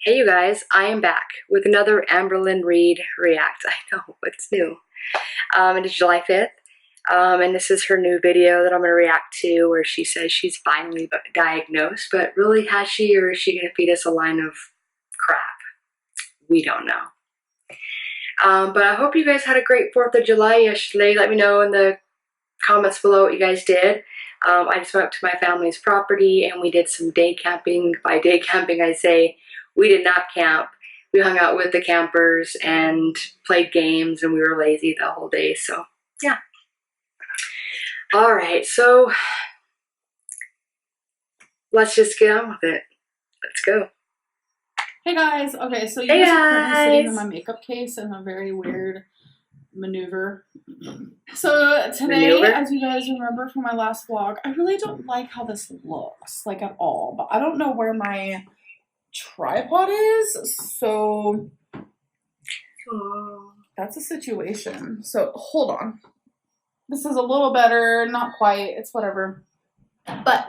Hey you guys, I am back with another AMBERLYNN Reid React. I know, what's new? It is July 5th, and this is her new video that I'm going to react to where she says she's finally diagnosed, but really has she, or is she going to feed us a line of crap? We don't know. But I hope you guys had a great 4th of July yesterday. Let me know in the comments below what you guys did. I just went up to my family's property and we did some day camping. By day camping, I say we did not camp. We hung out with the campers and played games, and we were lazy the whole day. So, yeah. All right, so let's just get on with it. Let's go. Hey guys. Okay, so you Hey guys are currently sitting in guys. my makeup case in a very weird maneuver. So today, as you guys remember from my last vlog, I really don't like how this looks, like at all. But I don't know where my tripod is, so that's a situation. So hold on. This is a little better, not quite, it's whatever. But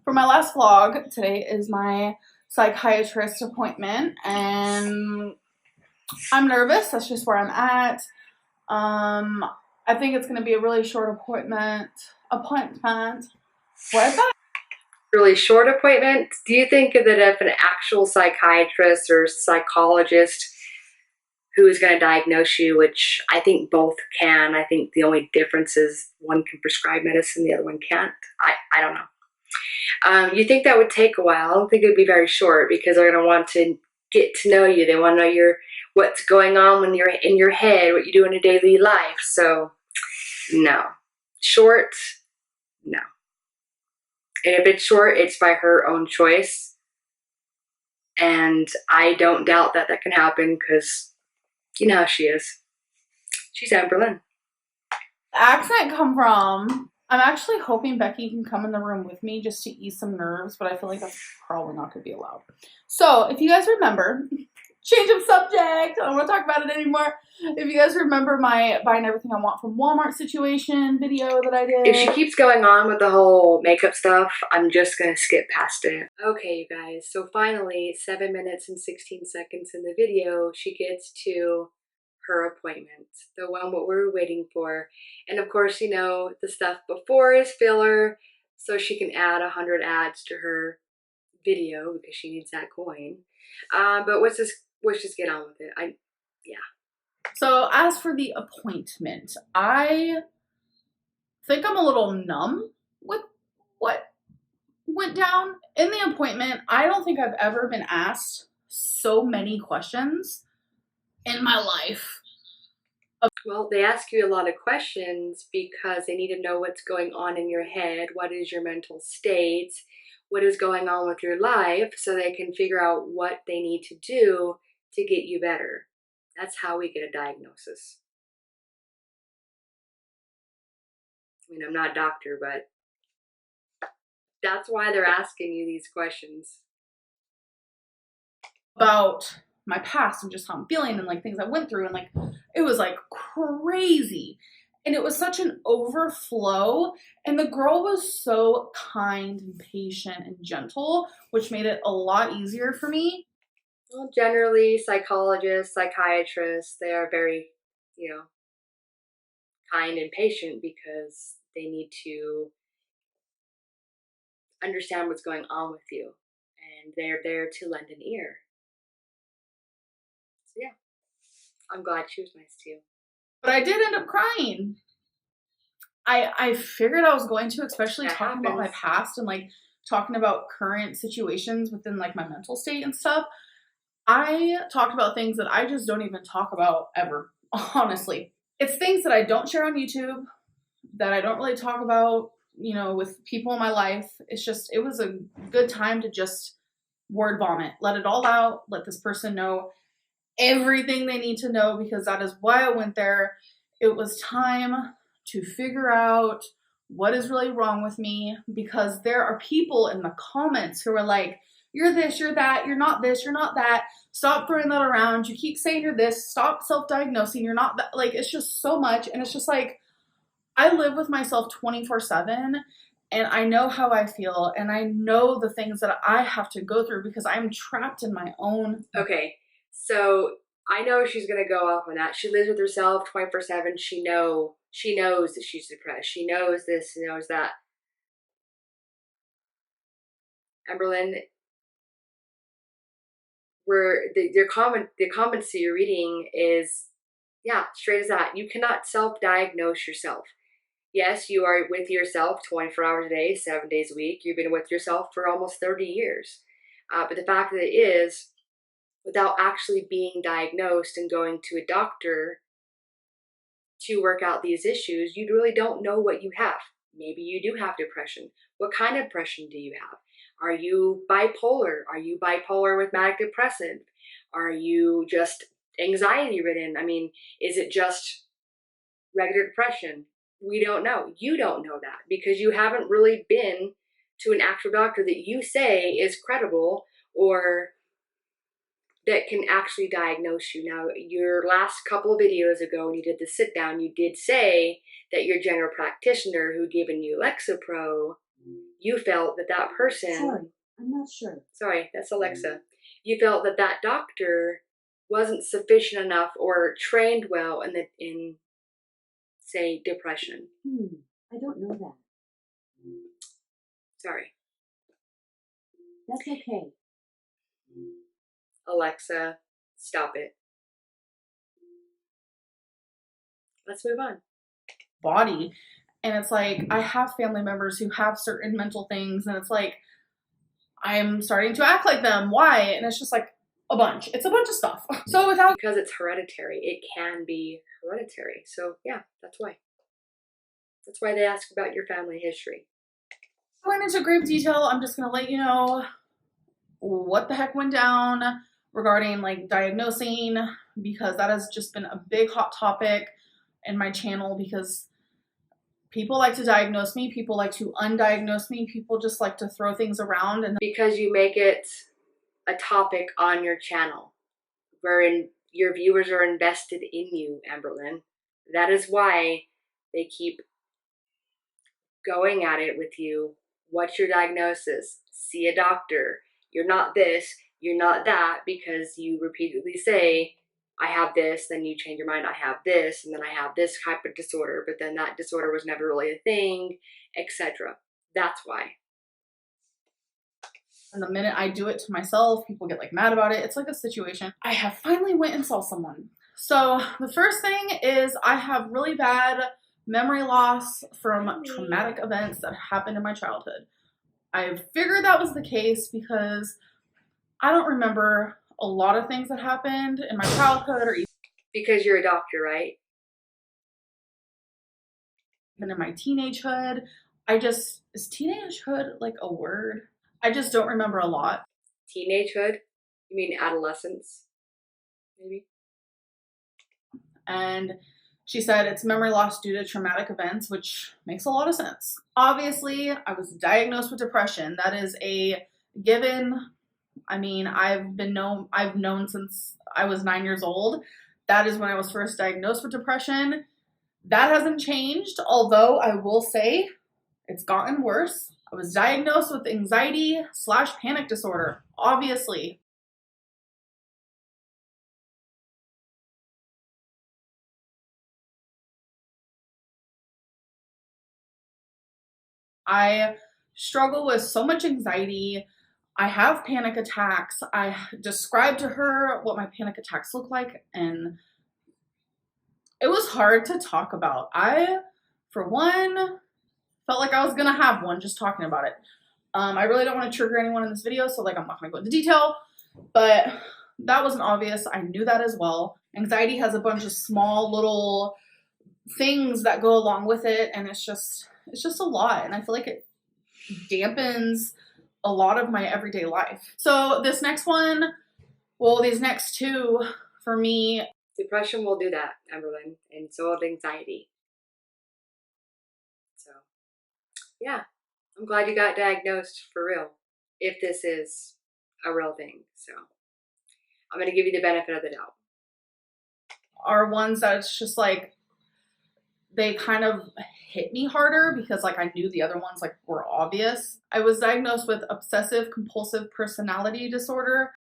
for my last vlog, today is my psychiatrist appointment, and I'm nervous. That's just where I'm at. I think it's going to be a really short appointment. What? Really short appointment. Do you think that if an actual psychiatrist or psychologist who is going to diagnose you, which I think both can, I think the only difference is one can prescribe medicine, the other one can't. I don't know. You think that would take a while? I don't think it would be very short because they're going to want to get to know you. They want to know what's going on when you're in your head, what you do in your daily life. So, no. Short, no. And if it's short, it's by her own choice. And I don't doubt that that can happen because you know how she is. She's AMBERLYNN. Accent come from? I'm actually hoping Becky can come in the room with me just to ease some nerves, but I feel like that's probably not going to be allowed. So, if you guys remember, change of subject, I don't want to talk about it anymore. If you guys remember my buying everything I want from Walmart situation video that I did. If she keeps going on with the whole makeup stuff, I'm just going to skip past it. Okay, you guys, so finally, 7 minutes and 16 seconds in the video, she gets to her appointment, the one what we're waiting for. And of course, you know, the stuff before is filler, so she can add 100 ads to her video because she needs that coin. But let's just get on with it. Yeah. So as for the appointment, I think I'm a little numb with what went down in the appointment. I don't think I've ever been asked so many questions in my life. Well, they ask you a lot of questions because they need to know what's going on in your head, what is your mental state, what is going on with your life, so they can figure out what they need to do to get you better. That's how we get a diagnosis. I mean, I'm not a doctor, but that's why they're asking you these questions. About my past and just how I'm feeling and like things I went through, and like it was like crazy, and it was such an overflow, and the girl was so kind and patient and gentle, which made it a lot easier for me. Well, generally psychologists, psychiatrists, they are very, you know, kind and patient because they need to understand what's going on with you, and they're there to lend an ear. So yeah, I'm glad she was nice to you. But I did end up crying. I figured I was going to, especially That talking happens. about my past and like talking about current situations within like my mental state and stuff. I talked about things that I just don't even talk about ever, honestly. It's things that I don't share on YouTube, that I don't really talk about, you know, with people in my life. It's just, it was a good time to just word vomit, let it all out, let this person know everything they need to know, because that is why I went there. It was time to figure out what is really wrong with me, because there are people in the comments who are like, you're this, you're that, you're not this, you're not that. Stop throwing that around. You keep saying you're this. Stop self-diagnosing. You're not that. Like, it's just so much. And it's just like, I live with myself 24/7. And I know how I feel, and I know the things that I have to go through because I'm trapped in my own. Okay, so I know she's gonna go off on that. She lives with herself 24/7. She knows that she's depressed. She knows this, she knows that. Amberlynn, where the comments that you're reading is, yeah, straight as that. You cannot self-diagnose yourself. Yes, you are with yourself 24 hours a day, 7 days a week. You've been with yourself for almost 30 years. But the fact that it is, without actually being diagnosed and going to a doctor to work out these issues, you really don't know what you have. Maybe you do have depression. What kind of depression do you have? Are you bipolar? Are you bipolar with manic depressive? Are you just anxiety ridden? I mean, is it just regular depression? We don't know. You don't know that because you haven't really been to an actual doctor that you say is credible or that can actually diagnose you. Now, your last couple of videos ago when you did the sit down, you did say that your general practitioner who given you Lexapro, you felt that that person... Sorry, I'm not sure. Sorry, that's Alexa. You felt that that doctor wasn't sufficient enough or trained well in say, depression. I don't know that. Sorry. That's okay. Alexa, stop it. Let's move on. Body. And it's like, I have family members who have certain mental things, and it's like, I'm starting to act like them. Why? And it's just like a bunch. It's a bunch of stuff. So without... Because it's hereditary. It can be hereditary. So yeah, that's why. That's why they ask about your family history. Going into grave detail, I'm just going to let you know what the heck went down regarding like diagnosing, because that has just been a big hot topic in my channel because people like to diagnose me, people like to undiagnose me, people just like to throw things around. And because you make it a topic on your channel wherein your viewers are invested in you, Amberlynn. That is why they keep going at it with you. What's your diagnosis? See a doctor. You're not this, you're not that, because you repeatedly say, I have this, then you change your mind, I have this, and then I have this type of disorder, but then that disorder was never really a thing, etc. That's why. And the minute I do it to myself, people get like mad about it. It's like a situation. I have finally went and saw someone. So the first thing is I have really bad memory loss from traumatic events that happened in my childhood. I figured that was the case because I don't remember a lot of things that happened in my childhood or even because you're a doctor, right? Even in my teenagehood. Is teenagehood like a word? I just don't remember a lot. Teenagehood? You mean adolescence? Maybe? And she said it's memory loss due to traumatic events, which makes a lot of sense. Obviously, I was diagnosed with depression. That is a given. I mean, I've known since I was 9 years old. That is when I was first diagnosed with depression. That hasn't changed, although I will say it's gotten worse. I was diagnosed with anxiety/panic disorder, obviously. I struggle with so much anxiety. I have panic attacks. I described to her what my panic attacks look like, and it was hard to talk about. I, for one, felt like I was gonna have one just talking about it. I really don't want to trigger anyone in this video, so like I'm not gonna go into detail, but that wasn't obvious. I knew that as well. Anxiety has a bunch of small little things that go along with it, and it's just a lot, and I feel like it dampens a lot of my everyday life. So this next one, well, these next two for me. Depression will do that, Amberlynn, and so will anxiety. So, yeah, I'm glad you got diagnosed for real, if this is a real thing. So, I'm going to give you the benefit of the doubt. Are ones that it's just like, they kind of hit me harder because like I knew the other ones like were obvious. I was diagnosed with obsessive compulsive personality disorder.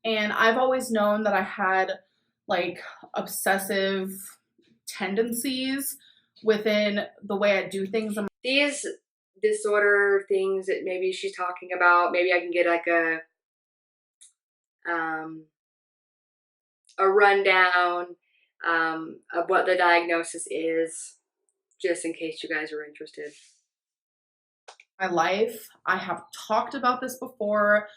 And I've always known that I had like obsessive tendencies within the way I do things. These disorder things that maybe she's talking about, maybe I can get like a rundown of what the diagnosis is, just in case you guys are interested. My life, I have talked about this before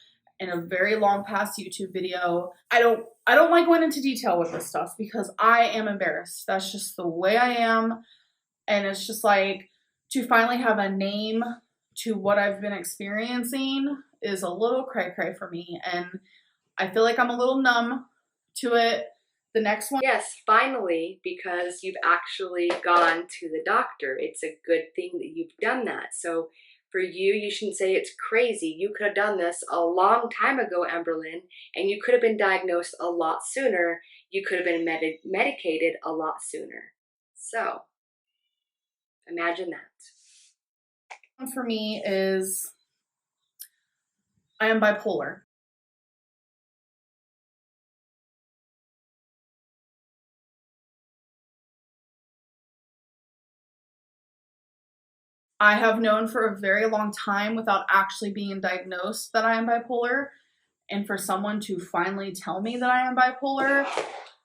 in a very long past YouTube video. I don't like going into detail with this stuff because I am embarrassed. That's just the way I am. And it's just like to finally have a name to what I've been experiencing is a little cray-cray for me. And I feel like I'm a little numb to it. The next one. Yes, finally, because you've actually gone to the doctor. It's a good thing that you've done that. So for you, you shouldn't say it's crazy. You could have done this a long time ago, AMBERLYNN, and you could have been diagnosed a lot sooner. You could have been medicated a lot sooner. So imagine that. For me is I am bipolar. I have known for a very long time without actually being diagnosed that I am bipolar. And for someone to finally tell me that I am bipolar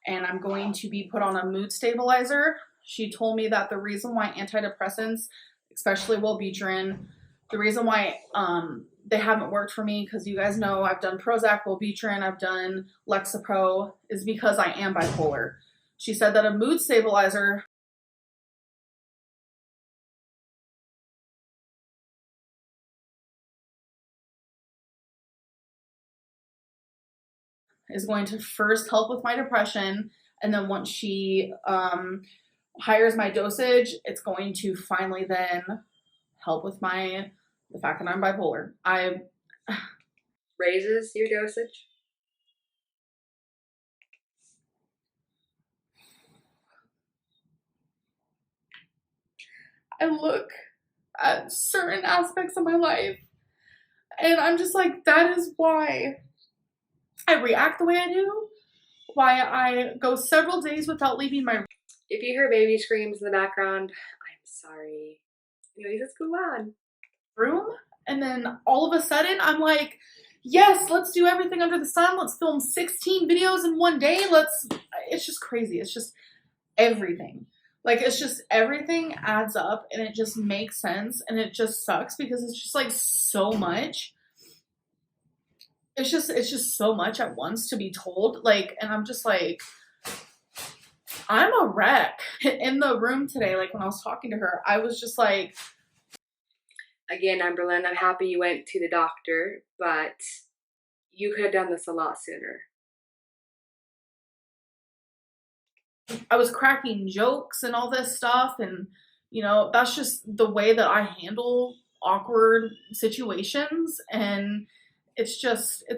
and I'm going to be put on a mood stabilizer, she told me that the reason why antidepressants, especially Wellbutrin, the reason why they haven't worked for me, because you guys know I've done Prozac, Wellbutrin, I've done Lexapro, is because I am bipolar. She said that a mood stabilizer is going to first help with my depression, and then once she hires my dosage, it's going to finally then help with the fact that I'm bipolar. Raises your dosage? I look at certain aspects of my life and I'm just like, that is why I react the way I do, why I go several days without leaving my. If you hear baby screams in the background, I'm sorry. Anyways, let's go on. Room, and then all of a sudden I'm like, yes, let's do everything under the sun. Let's film 16 videos in one day. It's just crazy. It's just everything. Like, it's just everything adds up and it just makes sense, and it just sucks because it's just like so much. It's just so much at once to be told. Like, and I'm just like, I'm a wreck. In the room today, like when I was talking to her, I was just like, again, AMBERLYNN, I'm happy you went to the doctor, but you could have done this a lot sooner. I was cracking jokes and all this stuff, and you know, that's just the way that I handle awkward situations, and it's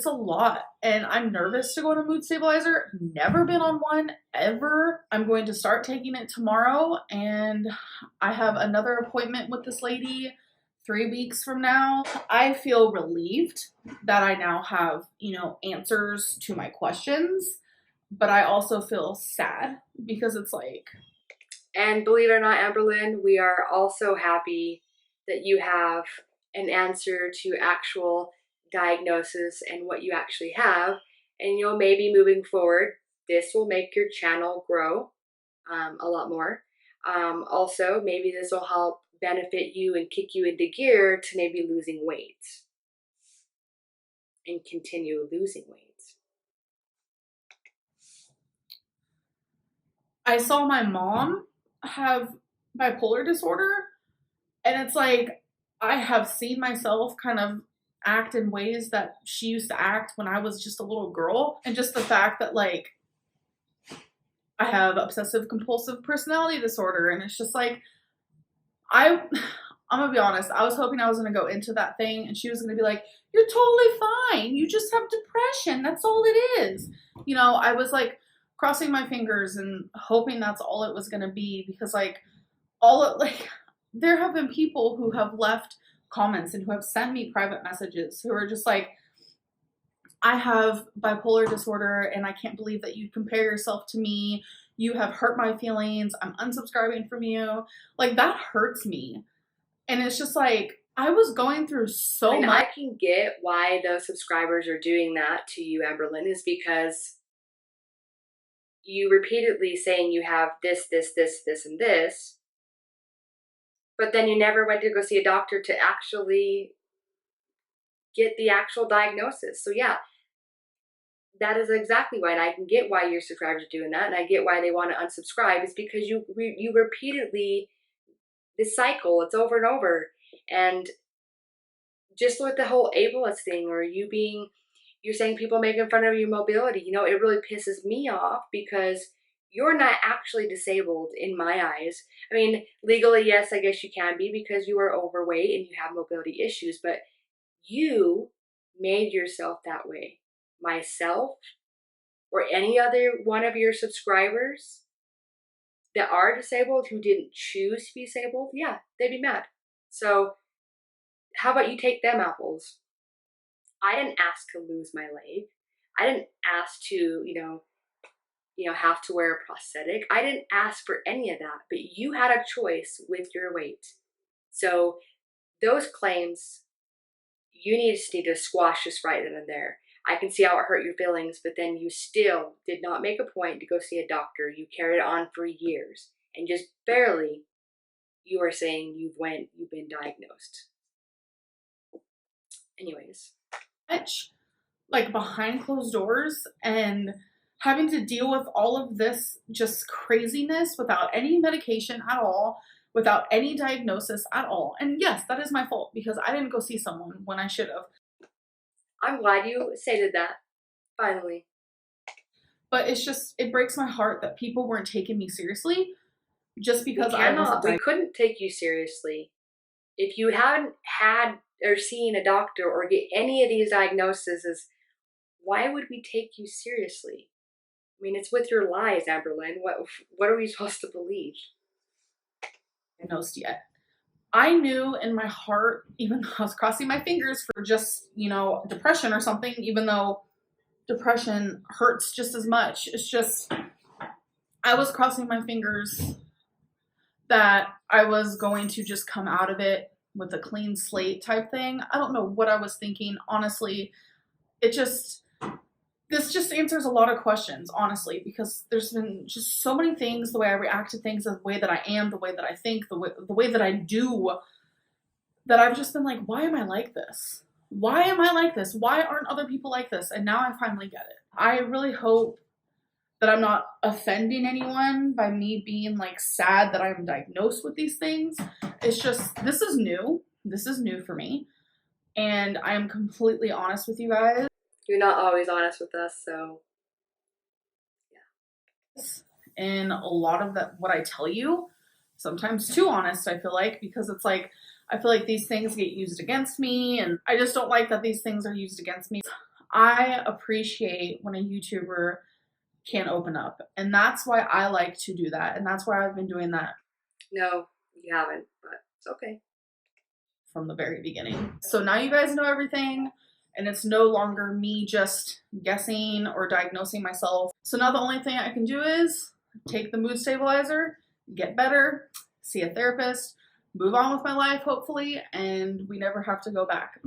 a lot, and I'm nervous to go on a mood stabilizer. Never been on one ever. I'm going to start taking it tomorrow, and I have another appointment with this lady 3 weeks from now. I feel relieved that I now have, you know, answers to my questions, but I also feel sad because it's like. And believe it or not, AMBERLYNN, we are also happy that you have an answer to actual diagnosis and what you actually have. And you'll maybe moving forward, this will make your channel grow a lot more. Also, maybe this will help benefit you and kick you into gear to maybe losing weight and continue losing weight. I saw my mom have bipolar disorder, and it's like I have seen myself kind of act in ways that she used to act when I was just a little girl, and just the fact that like I have obsessive compulsive personality disorder, and it's just like I I'm gonna be honest, I was hoping I was gonna go into that thing and she was gonna be like, you're totally fine. You just have depression. That's all it is. You know, I was like crossing my fingers and hoping that's all it was gonna be, because like there have been people who have left comments and who have sent me private messages who are just like, I have bipolar disorder and I can't believe that you compare yourself to me. You have hurt my feelings. I'm unsubscribing from you. Like, that hurts me. And it's just like, I was going through so And much. I can get why those subscribers are doing that to you, AMBERLYNN, is because you repeatedly saying you have this, and this, but then you never went to go see a doctor to actually get the actual diagnosis. So yeah, that is exactly why, and I can get why your subscribers are doing that, and I get why they want to unsubscribe. Is because you repeatedly, this cycle, it's over and over. And just with the whole ableist thing, or you're saying people making fun of your mobility, you know, it really pisses me off because you're not actually disabled in my eyes. I mean, legally, yes, I guess you can be because you are overweight and you have mobility issues, but you made yourself that way. Myself or any other one of your subscribers that are disabled who didn't choose to be disabled, yeah, they'd be mad. So how about you take them apples? I didn't ask to lose my leg. I didn't ask to, have to wear a prosthetic. I didn't ask for any of that, but you had a choice with your weight. So those claims, you need to squash this right then and there. I can see how it hurt your feelings, but then you still did not make a point to go see a doctor. You carried it on for years, and just barely you are saying you've been diagnosed. Anyways. Much, like behind closed doors, and having to deal with all of this just craziness without any medication at all, without any diagnosis at all. And yes, that is my fault because I didn't go see someone when I should have. I'm glad you stated that, finally. But it's just, it breaks my heart that people weren't taking me seriously just because I wasn't. We couldn't take you seriously. If you hadn't had or seen a doctor or get any of these diagnoses, why would we take you seriously? I mean, it's with your lies, AMBERLYNN. What are we supposed to believe? Diagnosed yet. I knew in my heart, even though I was crossing my fingers for just, depression or something, even though depression hurts just as much. It's just, I was crossing my fingers that I was going to just come out of it with a clean slate type thing. I don't know what I was thinking, honestly. This just answers a lot of questions, honestly, because there's been just so many things, the way I react to things, the way that I am, the way that I think, the way that I do, that I've just been like, why am I like this? Why am I like this? Why aren't other people like this? And now I finally get it. I really hope that I'm not offending anyone by me being like sad that I'm diagnosed with these things. It's just, this is new. This is new for me. And I am completely honest with you guys. You're not always honest with us, so yeah. And a lot of that, what I tell you, sometimes too honest, I feel like, because it's like, I feel like these things get used against me, and I just don't like that these things are used against me. I appreciate when a YouTuber can open up, and that's why I like to do that, and that's why I've been doing that. No, you haven't, but it's okay. From the very beginning. So now you guys know everything, and it's no longer me just guessing or diagnosing myself. So now the only thing I can do is take the mood stabilizer, get better, see a therapist, move on with my life, hopefully, and we never have to go back.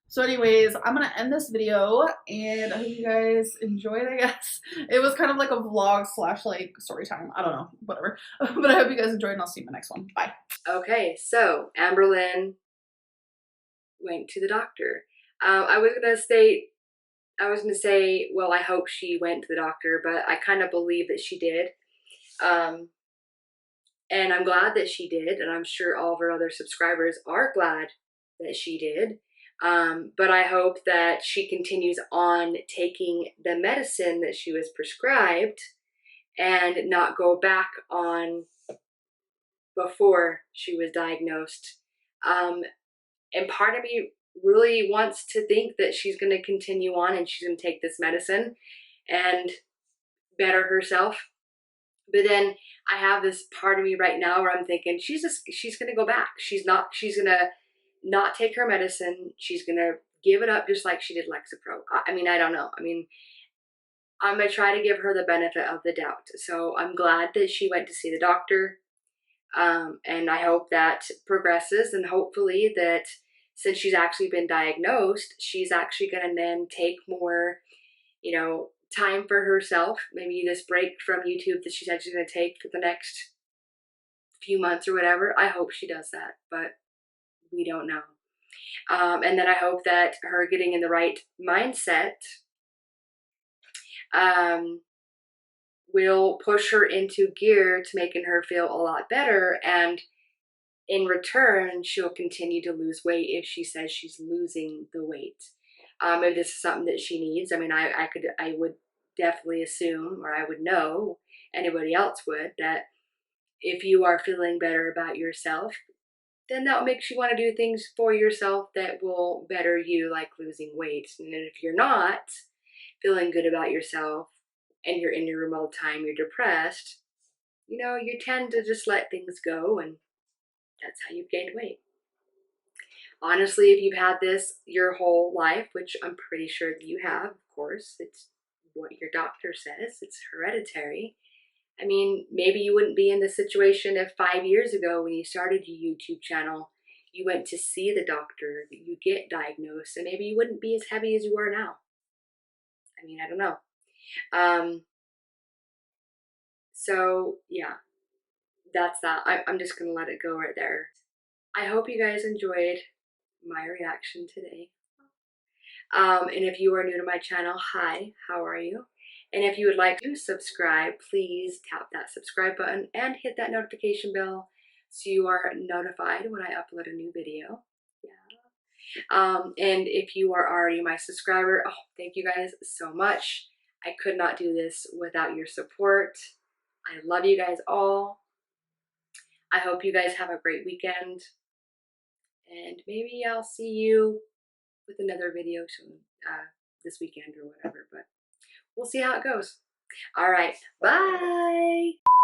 So anyways, I'm gonna end this video, and I hope you guys enjoyed, I guess. It was kind of like a vlog / like story time. I don't know, whatever. But I hope you guys enjoyed, and I'll see you in the next one. Bye. Okay, so AMBERLYNN went to the doctor. I was gonna say, well, I hope she went to the doctor, but I kind of believe that she did. And I'm glad that she did, and I'm sure all of her other subscribers are glad that she did. But I hope that she continues on taking the medicine that she was prescribed and not go back on before she was diagnosed. And part of me really wants to think that she's going to continue on and she's going to take this medicine and better herself. But then I have this part of me right now where I'm thinking she's going to go back. She's going to not take her medicine. She's going to give it up just like she did Lexapro. I mean, I don't know. I mean, I'm going to try to give her the benefit of the doubt. So I'm glad that she went to see the doctor. And I hope that progresses, and hopefully that since she's actually been diagnosed, she's actually going to then take more, time for herself. Maybe this break from YouTube that she's actually going to take for the next few months or whatever. I hope she does that, but we don't know. And then I hope that her getting in the right mindset will push her into gear to making her feel a lot better. And in return, she'll continue to lose weight if she says she's losing the weight. If this is something that she needs, I mean, I would definitely assume, or I would know, anybody else would, that if you are feeling better about yourself, then that makes you want to do things for yourself that will better you, like losing weight. And if you're not feeling good about yourself and you're in your room all the time, you're depressed, you tend to just let things go, and that's how you've gained weight. Honestly, if you've had this your whole life, which I'm pretty sure that you have, of course, it's what your doctor says, it's hereditary. I mean, maybe you wouldn't be in this situation if 5 years ago when you started your YouTube channel, you went to see the doctor, you get diagnosed, and maybe you wouldn't be as heavy as you are now. I mean, I don't know. So yeah, that's that. I'm just going to let it go right there. I hope you guys enjoyed my reaction today. And if you are new to my channel, hi, how are you? And if you would like to subscribe, please tap that subscribe button and hit that notification bell so you are notified when I upload a new video. Yeah. And if you are already my subscriber, oh, thank you guys so much. I could not do this without your support. I love you guys all. I hope you guys have a great weekend. And maybe I'll see you with another video soon, this weekend or whatever, but we'll see how it goes. All right, bye.